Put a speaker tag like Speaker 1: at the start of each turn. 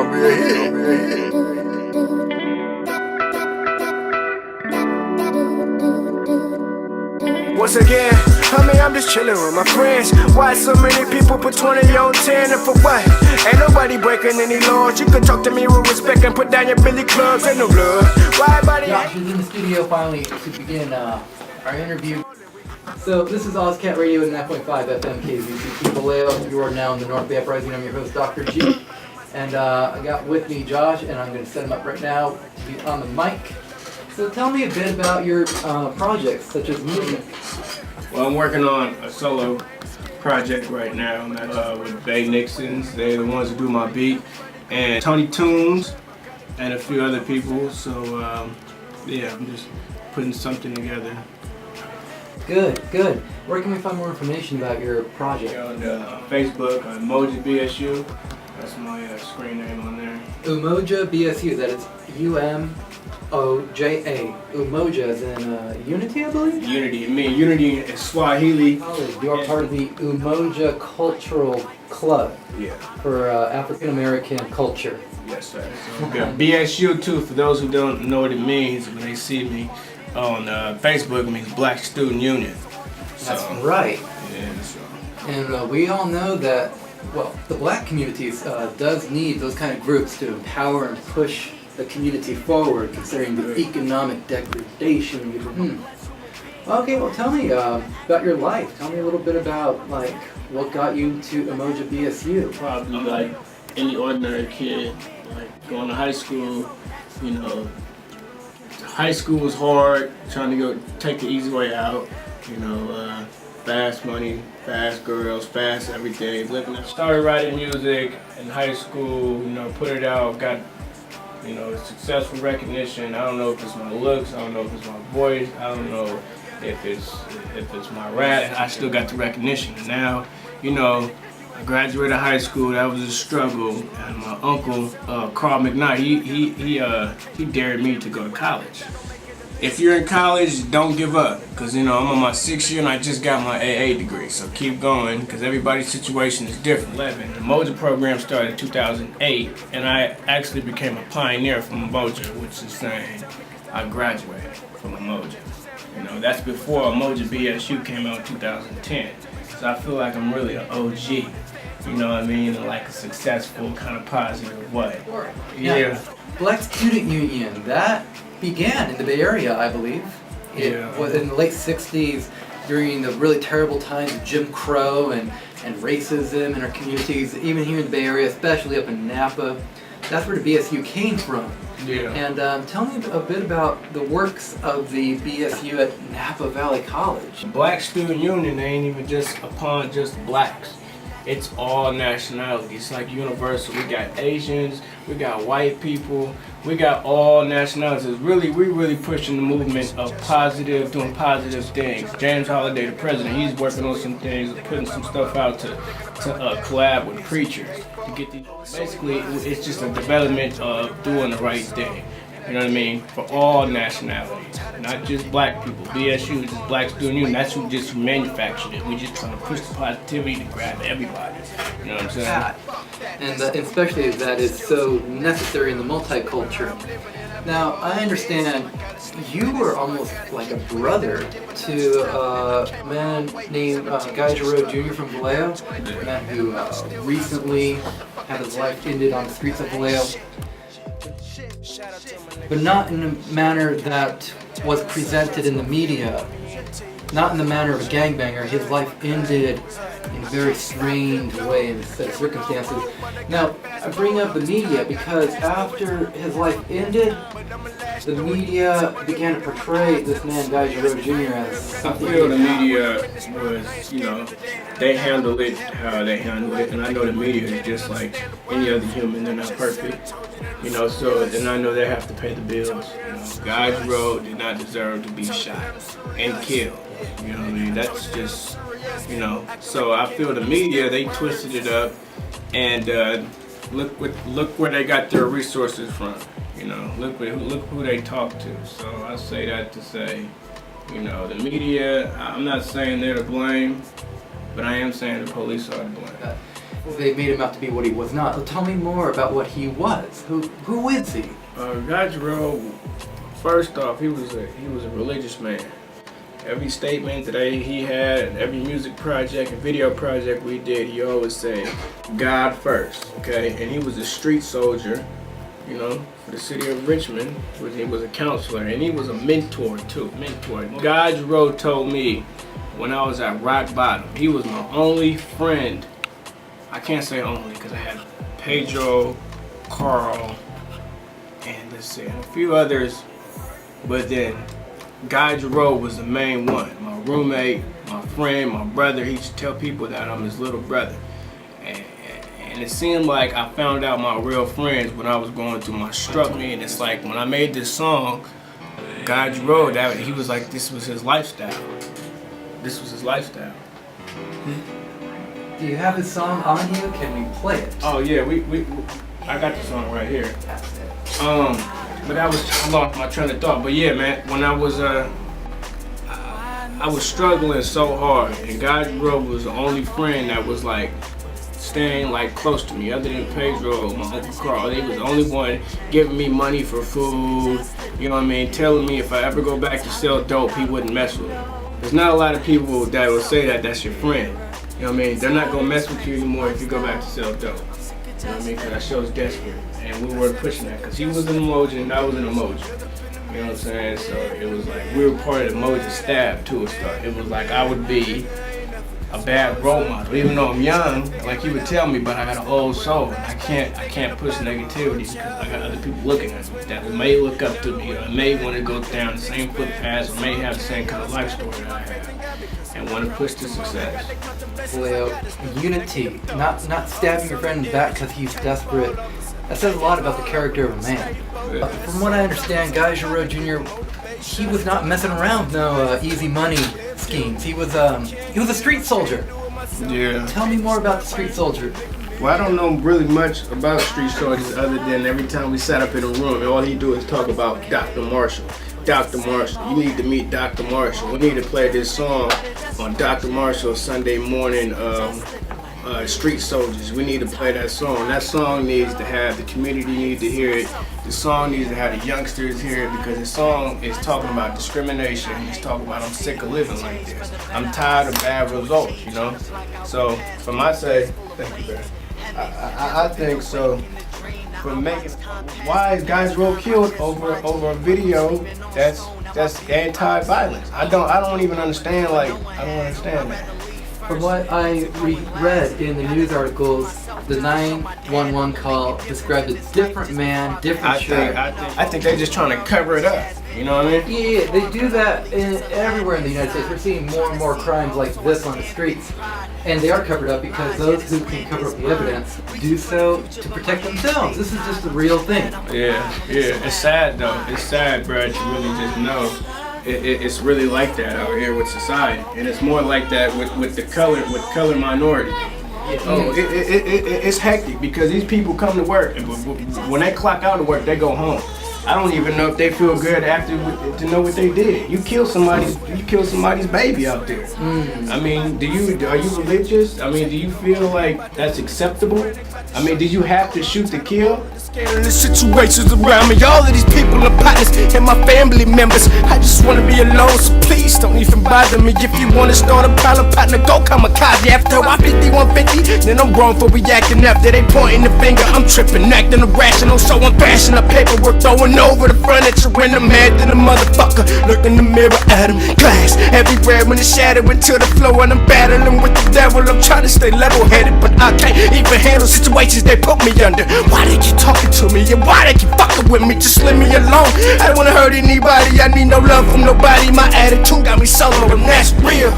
Speaker 1: gonna be a hit.
Speaker 2: Once again, I'm just chillin' with my friends. Why so many people put 20 on 10 and for what? Ain't nobody breaking any laws. You can talk to me with respect and put down your billy clubs. Ain't no blood. Why buddy?
Speaker 3: Josh is in the studio finally to begin our interview. So this is Oskat Radio at 9.5 FM KZCP Vallejo. You are now in the North Bay Uprising. I'm your host, Dr. G. And I got with me Josh, and I'm going to set him up right now to be on the mic. So tell me a bit about your projects, such as music.
Speaker 4: Well, I'm working on a solo project right now with Bay Nixons. They're the ones who do my beat, and Tony Tunes, and a few other people. So yeah, I'm just putting something together.
Speaker 3: Good, good. Where can we find more information about your project?
Speaker 4: On Facebook, on Umoja BSU. That's my screen name on there.
Speaker 3: Umoja BSU. That is U-M-O-J-A. Umoja as in unity, I believe?
Speaker 4: Unity. I mean, unity is Swahili.
Speaker 3: You are part of the Umoja Cultural Club.
Speaker 4: Yeah.
Speaker 3: For African American culture.
Speaker 4: Yes, sir. So BSU too. For those who don't know what it means, when they see me on Facebook, it means Black Student Union.
Speaker 3: That's right.
Speaker 4: Yeah. So.
Speaker 3: And we all know that, well, the black communities does need those kind of groups to empower and push the community forward, considering the economic degradation. Okay, well, tell me about your life. Tell me a little bit about like what got you to Umoja BSU.
Speaker 5: Probably like any ordinary kid, like going to high school. You know, high school was hard. Trying to go take the easy way out. You know, fast money, fast girls, fast everything.
Speaker 4: Started writing music in high school. You know, put it out. Got, you know, successful recognition. I don't know if it's my looks. I don't know if it's my voice. I don't know if it's my rap. I still got the recognition. And now, you know, I graduated high school. That was a struggle. And my uncle, Carl McKnight, he dared me to go to college. If you're in college, don't give up, because you know I'm on my 6th year and I just got my AA degree, so keep going, because everybody's situation is different. The Umoja program started in 2008, and I actually became a pioneer from Umoja, which is saying I graduated from Umoja. You know, that's before Umoja BSU came out in 2010, so I feel like I'm really an OG. You know what I mean? In like a successful, kind of positive way.
Speaker 3: Yeah. Black Student Union, that began in the Bay Area, I believe. It was in the late 60s, during the really terrible times of Jim Crow and racism in our communities, even here in the Bay Area, especially up in Napa. That's where the BSU came from.
Speaker 4: Yeah.
Speaker 3: And tell me a bit about the works of the BSU at Napa Valley College.
Speaker 4: Black Student Union ain't even just upon just blacks. It's all nationalities. It's like universal. We got Asians, we got white people, we got all nationalities. We really pushing the movement of positive, doing positive things. James Holiday, the president, he's working on some things, putting some stuff out to collab with preachers to get these. Basically, it's just a development of doing the right thing. You know what I mean? For all nationalities, not just black people. BSU is just Black Student Union. That's who just manufactured it. We just trying to push the positivity to grab everybody. You know what I'm saying?
Speaker 3: And especially that is so necessary in the multicultural. Now, I understand you were almost like a brother to a man named Guy Jarreau Jr. from Vallejo, a man who recently had his life ended on the streets of Vallejo. But not in a manner that was presented in the media, not in the manner of a gangbanger. His life ended in a very strange way in a set of circumstances. Now, I bring up the media because after his life ended, the media began to portray this man, Guy Jarreau Jr. as...
Speaker 4: I feel the media was, you know, they handle it how they handle it, and I know the media is just like any other human, they're not perfect. You know, so, and I know they have to pay the bills. You know, Guy Jarreau did not deserve to be shot and killed. You know what I mean? That's just, you know. So I feel the media, they twisted it up, and look where they got their resources from. You know, look who they talk to. So I say that to say, you know, the media. I'm not saying they're to blame, but I am saying the police are to blame.
Speaker 3: they made him out to be what he was not. So tell me more about what he was. Who is he?
Speaker 4: Jarreau, first off, he was a religious man. Every statement that he had, every music project and video project we did, he always said, God first, okay? And he was a street soldier, you know, for the city of Richmond. He was a counselor, and he was a mentor too, Jarreau told me when I was at rock bottom, he was my only friend. I can't say only, because I had Pedro, Carl, and let's see, and a few others, but then Jarreau was the main one. My roommate, my friend, my brother. He used to tell people that I'm his little brother. And it seemed like I found out my real friends when I was going through my struggle. And it's like when I made this song, Jarreau, he was like, this was his lifestyle. This was his lifestyle.
Speaker 3: Do you have his song on you? Can we play it?
Speaker 4: Oh yeah, I got the song right here. But I lost my train of thought. But yeah, man, when I was struggling so hard, and Jarreau was the only friend that was like staying like close to me, other than Pedro, my Uncle Carl. He was the only one giving me money for food, you know what I mean, telling me if I ever go back to sell dope, he wouldn't mess with me. There's not a lot of people that will say that that's your friend. You know what I mean? They're not gonna mess with you anymore if you go back to sell dope. You know what I mean? Because that show's desperate. And we weren't pushing that because he was an emoji and I was an emoji. You know what I'm saying? So it was like we were part of the emoji staff too and stuff. It was like I would be a bad role model, even though I'm young, like he would tell me, but I got an old soul and I can't push negativity because I got other people looking at me that may look up to me or may want to go down the same footpaths or may have the same kind of life story that I have and want to push to success.
Speaker 3: Well, unity, not stabbing your friend in the back because he's desperate. That says a lot about the character of a man. From what I understand, Jarreau Jr., he was not messing around with no easy money schemes. He was a street soldier.
Speaker 4: Yeah.
Speaker 3: Tell me more about the street soldier.
Speaker 4: Well, I don't know really much about street soldiers other than every time we sat up in a room, all he do is talk about Dr. Marshall. Dr. Marshall, you need to meet Dr. Marshall. We need to play this song on Dr. Marshall's Sunday morning Street Soldiers. We need to play that song. That song needs to have, the community needs to hear it. The song needs to have the youngsters hear it because the song is talking about discrimination. It's talking about I'm sick of living like this. I'm tired of bad results, you know? So, from my side, thank you, man. I think so. For making, why is Jarreau killed over a video that's anti-violence? I don't even understand. Like I don't understand that.
Speaker 3: From what I read in the news articles, the 911 call described a different man, different shirt.
Speaker 4: I think they're just trying to cover it up. You know what I mean?
Speaker 3: Yeah, they do that everywhere in the United States. We're seeing more and more crimes like this on the streets. And they are covered up because those who can cover up the evidence do so to protect themselves. This is just the real thing.
Speaker 4: Yeah. It's sad though. It's sad, bro, to really just know. It's really like that out here with society, and it's more like that with color minority. Oh, it's hectic because these people come to work, and when they clock out of work, they go home. I don't even know if they feel good after to know what they did. You kill somebody's baby out there. I mean, are you religious? I mean, do you feel like that's acceptable? I mean, did you have to shoot to kill?
Speaker 2: The situations around me, all of these people are partners and my family members. I just wanna be alone, so please don't even bother me. If you wanna start a problem, partner, go kamikaze. After I 50, 150, then I'm wrong for reacting. After they pointing the finger, I'm tripping, acting irrational. So I'm bashing the paperwork, throwing over the furniture, and I'm mad than a motherfucker. Look in the mirror at him, glass everywhere when it's shattering to the floor, and I'm battling with the devil. I'm trying to stay level-headed, but I can't even handle situations they put me under. Why they keep talking to me and why they keep fucking with me? Just leave me alone. I don't wanna hurt anybody. I need no love from nobody. My attitude got me solo and that's real.